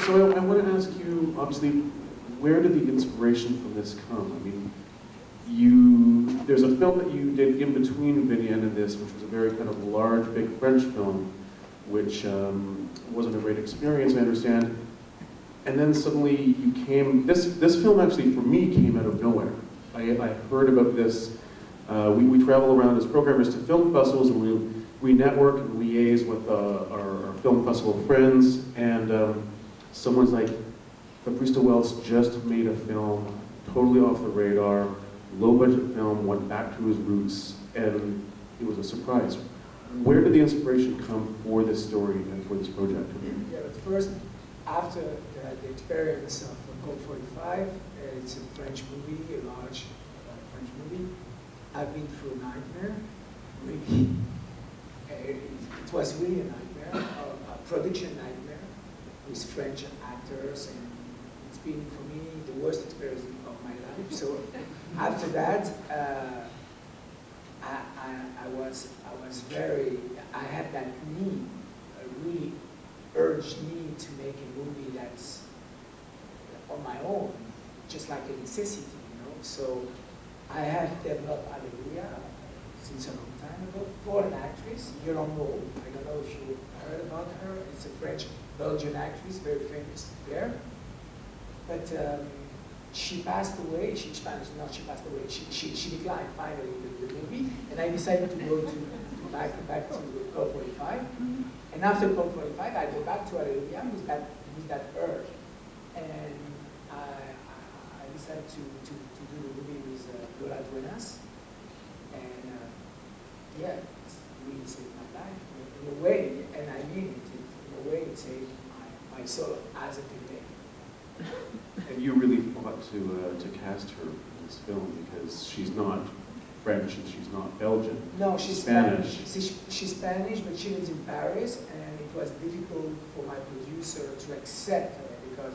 so I want to ask you, obviously, where did the inspiration for this come? I mean, there's a film that you did in between Vivienne and this, which was a very kind of large, big French film, which wasn't a great experience, I understand. And then suddenly you came, this film actually for me came out of nowhere. I heard about this, we travel around as programmers to film festivals, and we network and liaise with our film festival friends, and someone's like, Fabrice Du Welz just made a film, totally off the radar, low-budget film, went back to his roots, and it was a surprise. Where did the inspiration come for this story and for this project? Yeah, but first, after the experience of Code 45, it's a French movie, a large French movie. I've been through a nightmare, really. It was really a nightmare, a production nightmare, with French actors, and it's been, for me, the worst experience of my life. So after that, I had that need, a really urged need to make a movie that's on my own, just like a necessity, you know. So I have developed Alleluia since a long time ago for an actress, Raymond. I don't know if you heard about her. It's a French-Belgian actress, very famous there. But she passed away. She passed away. She declined finally the movie, and I decided to go back to Code 45. And after Code 45, I go back to Alleluia with that urge, and I decided to do the movie with Lola Duenas, and yeah, it's really saved my life in a way, and I mean it. In a way, it saved my soul as a filmmaker. And you really fought to cast her in this film because she's not French and she's not Belgian. No, she's Spanish. She's Spanish, but she lives in Paris, and it was difficult for my producer to accept her because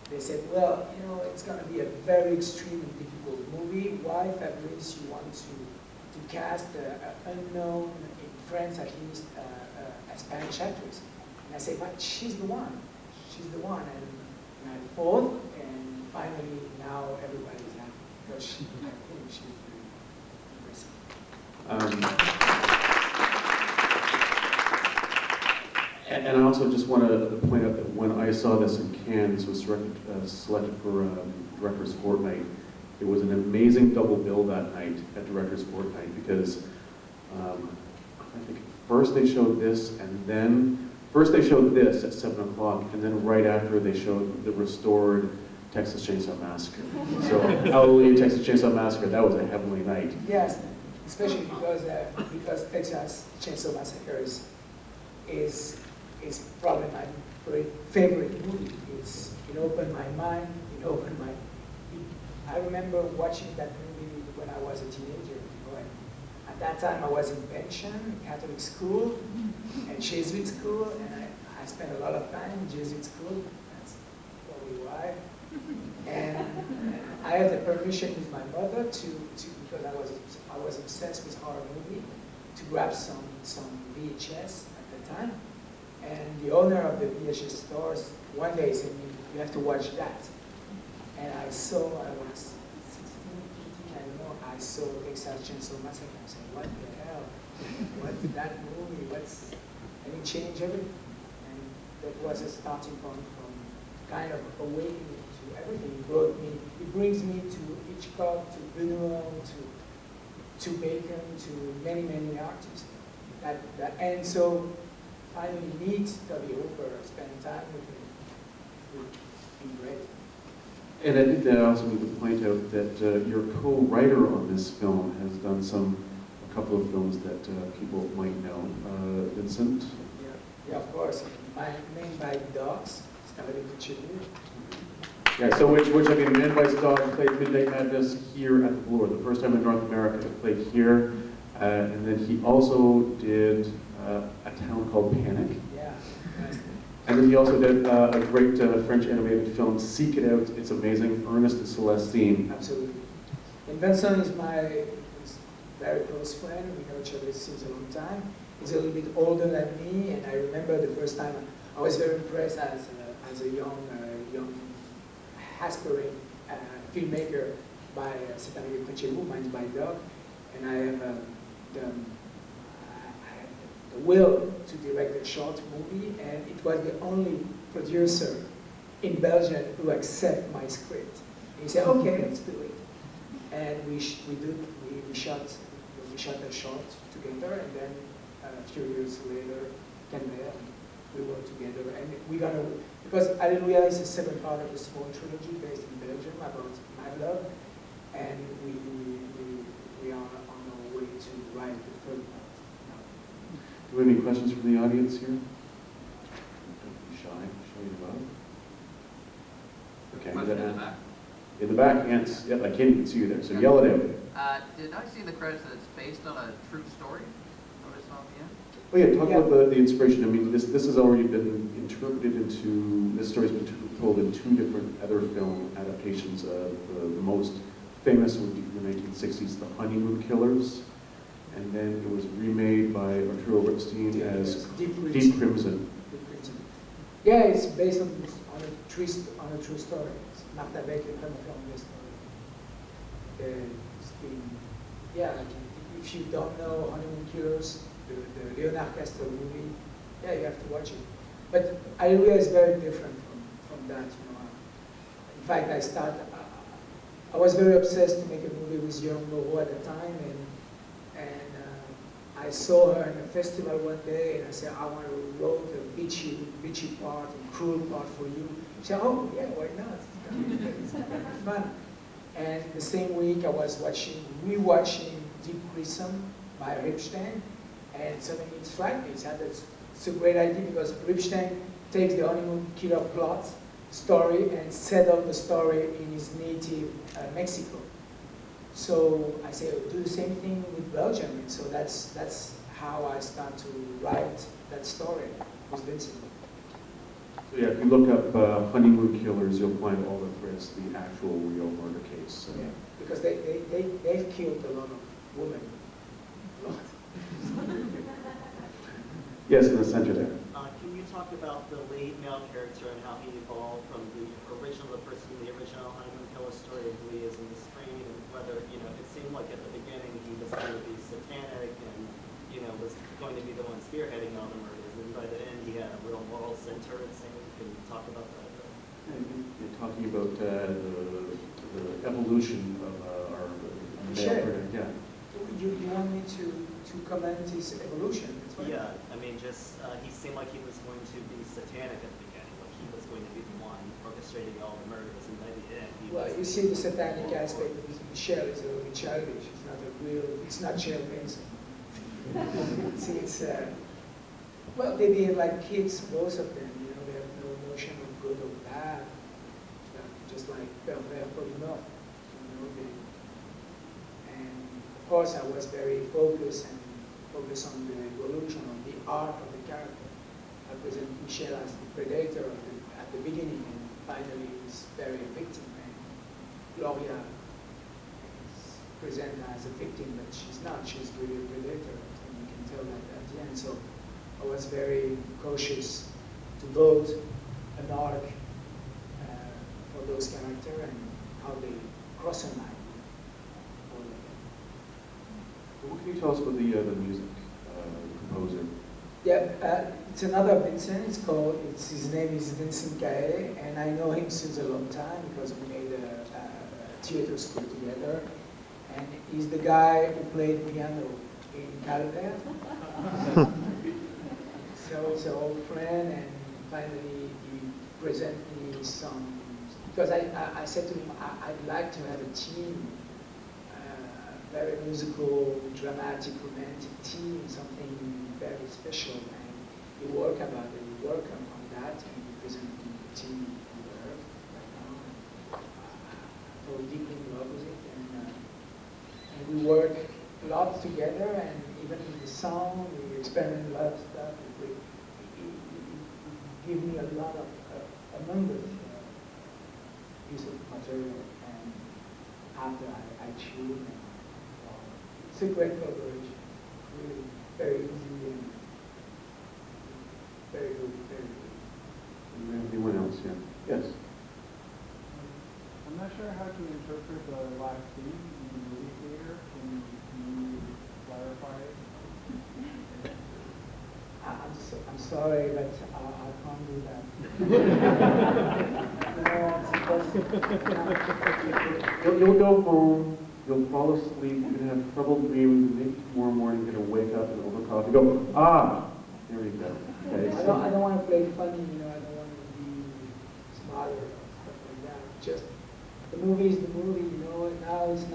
they said, well, you know, it's going to be a very extremely difficult movie. Why, Fabrice, you want to cast an unknown, in France at least, a Spanish actress? And I said, but she's the one. She's the one. And I fought, and finally now everybody's happy because I think she's very impressive. And I also just want to point out that when I saw this in Cannes, this was selected for Director's Fortnight. It was an amazing double bill that night at Director's Fortnight because I think first they showed this, and then first they showed this at 7 o'clock, and then right after they showed the restored Texas Chainsaw Massacre. So Alleluia, Texas Chainsaw Massacre, that was a heavenly night. Yes, especially because Texas Chainsaw Massacre is probably my favorite movie. It opened my mind. I remember watching that movie when I was a teenager. You know, and at that time I was in pension, Catholic school, and Jesuit school, and I spent a lot of time in Jesuit school. That's probably why. And I had the permission with my mother because I was obsessed with horror movie, to grab some VHS at the time. And the owner of the VHS stores one day said, you have to watch that. And I was 16, 15, I don't know, I saw Texas Chainsaw Massacre. I said, what the hell? What's that movie? And it changed everything. And that was a starting point from kind of awakening to everything. It brings me to Hitchcock, to Benoit, to Bacon, to many, many artists. And so finally meet W. Hooper, spend time with him, would be great. And I think that I also need to point out that your co-writer on this film has done a couple of films that people might know. Vincent? Yeah, of course. Man by Dogs, started with Chile. Yeah, so which I mean, Man Bites Dogs played Midnight Madness here at the Bloor. The first time in North America it played here. And then he also did A Town Called Panic. Yeah. And then he also did a great French animated film, Seek It Out. It's amazing. Ernest and Celestine. Absolutely. And Vincent is my very close friend. We know each other since a long time. He's a little bit older than me, and I remember the first time I was very impressed as a young aspiring filmmaker by cet arrivé près de chez vous, Minds by Dog, and I have the will to direct a short movie, and it was the only producer in Belgium who accepted my script. And he said, okay, let's do it. And we shot a short together, and then a few years later, came there, and we worked together. And we're gonna, because Alleluia is the second part of a small trilogy based in Belgium about my love, and we are on our way to write the third part now. Do we have any questions from the audience here? Don't be shy, show your love. Okay, Question in the back. In the back, yes. Yep, I can't even see you there, so yell it out. Did I see the credits that it's based on a true story? Notice on the end? Oh yeah, talk about the inspiration. I mean, this has already been interpreted into, this story's been told in 2 different other film adaptations. The most famous would be from the 1960s, The Honeymoon Killers. And then it was remade by Arturo Ripstein as Deep Crimson. Yeah, it's based on a true story. It's Martha Beck, a film story. It's been, yeah, if you don't know Honeymoon Killers, the Leonard Castle movie, yeah, you have to watch it. But Alleluia is very different from that. You know. In fact, I was very obsessed to make a movie with Young Moreau at the time, and I saw her in a festival one day, and I said, I want to write a beachy part and cruel part for you. She said, oh, yeah, why not? It's gonna be fun. And the same week, I was rewatching Deep Crimson by Ripstein, and suddenly it struck me. It's a great idea because Ripstein takes the honeymoon killer plot story and set up the story in his native Mexico. So I say, do the same thing with Belgium, and so that's how I start to write that story with Vincent. So yeah, if you look up Honeymoon Killers, you'll find all the threads to the actual real murder case. Yeah, because they've killed a lot of women. A lot. Yes, in the center there. Can you talk about the lead male character and how he evolved from the original Honeymoon Killer story of who he is in the screen, and whether, it seemed like at the beginning he was going to be satanic and, was going to be the one spearheading all the murders, and by the end he had a real moral center, it seemed. Can you talk about that? You're talking about the evolution of our male predator. Yeah. You want me to comment his evolution? Yeah, I mean, just he seemed like he was going to be satanic at the beginning, like he was going to be the one orchestrating all the murders, and by the end he was... You see the satanic aspect of Michelle is a little bit childish. It's not Shell Benson. Well, they behave like kids, both of them. They have no notion of good or bad. Just like pervers polymorph. And of course, I was very focused on the evolution, on the arc of the character. I present Michelle as the predator at the beginning, and finally he's very a victim. And Gloria is presented as a victim, but she's not. She's really a predator, and you can tell that at the end. So I was very cautious to build an arc for those characters and how they cross a line. What can you tell us about the music, composer? Yeah, it's another Vincent. His name is Vincent Cae, and I know him since a long time because we made a theater school together. And he's the guy who played piano in Calvert. So it's an old friend, and finally he presented me some, because I said to him, I'd like to have a team, very musical, dramatic, romantic team, something very special. And he worked on that, and he presented me the team on the earth right now. I fall deeply in love with it, and we work a lot together, and even with the sound, we experiment a lot of stuff. He gave me a lot of a number of pieces of material, and after I tuned, it's a great collaboration. Really very easy and very good, very good. sorry, but I can't do that. You'll go home, you'll fall asleep, you're going to have troubled dreams, and maybe tomorrow morning you're going to wake up and over coffee go, ah, there you go. Okay, I don't want to play funny, I don't want to be smarter or stuff like that. Just the movie is the movie, now it's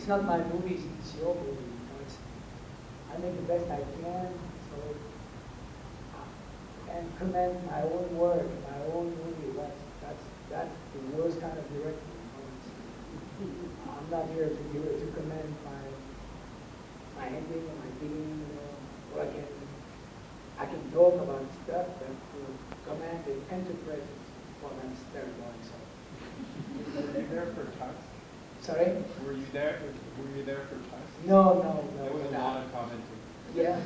not my movie, it's your movie. I make the best I can, so and commend my own work, my own movie. That's the worst kind of directing. I'm not here to commend my ending or my beginning. Or I can talk about stuff, but to commend the interpretation, well, that's terrible. So. Were you there for Tusk? Sorry? Were you there for Tusk? No. There was a lot of commenting. Yeah.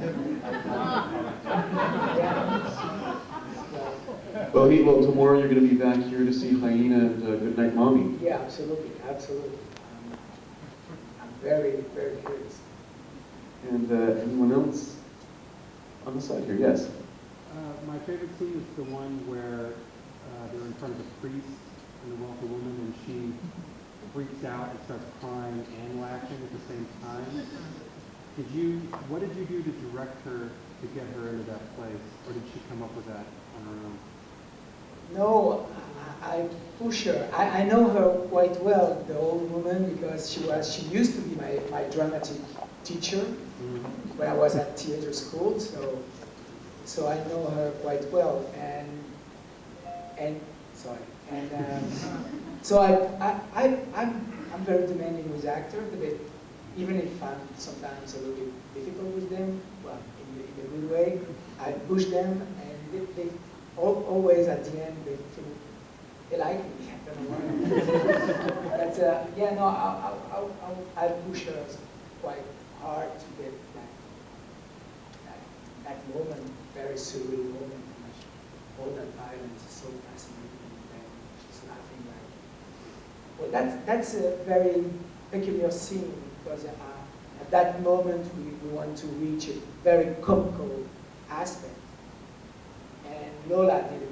Well, tomorrow you're going to be back here to see Hyena and Goodnight Mommy. Yeah, absolutely. I'm very, very curious. And anyone else on the side here? Yes. My favorite scene is the one where they're in front of a priest and the wealthy woman, and she freaks out and starts crying and laughing at the same time. What did you do to direct her to get her into that place, or did she come up with that on her own? No, I push her. I know her quite well, the old woman, because she used to be my dramatic teacher when I was at theater school. So I know her quite well, so I'm very demanding with actors, but even if I'm sometimes a little bit difficult with them, well, in a good way, I push them, and they always at the end they like me. I don't know why. But I push her quite hard to get that moment, very surreal moment. All that violence is so fascinating, and she's laughing like. Well, that's a very peculiar scene, because at that moment we want to reach a very comical aspect, and Gloria did a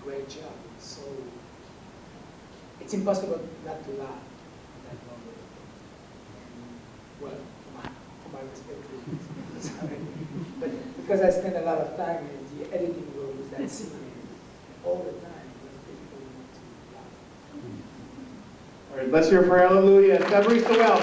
great job. So it's impossible not to laugh at that moment. Well, from my perspective, sorry, but because I spend a lot of time in the editing room with that scene, and all the time it was difficult not to laugh. All right, let's hear for Alleluia. Fabrice Du Welz.